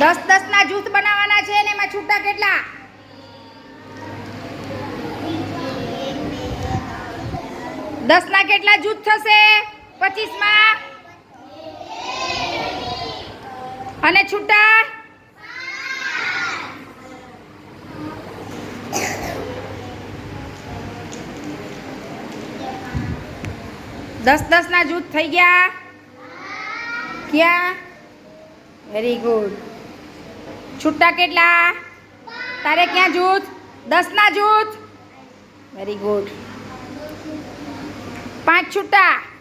10 ના જૂથ બનાવવાના છે ને એમાં છૂટા કેટલા? 10 ના કેટલા જૂથ થશે 25 માં? અને છૂટા? 10 ના જૂથ થઈ ગયા? ક્યાં? Very good. છૂટા કેટલા? તારે ક્યાં જૂથ? 10 ના જૂથ. Very good. 5 છૂટા.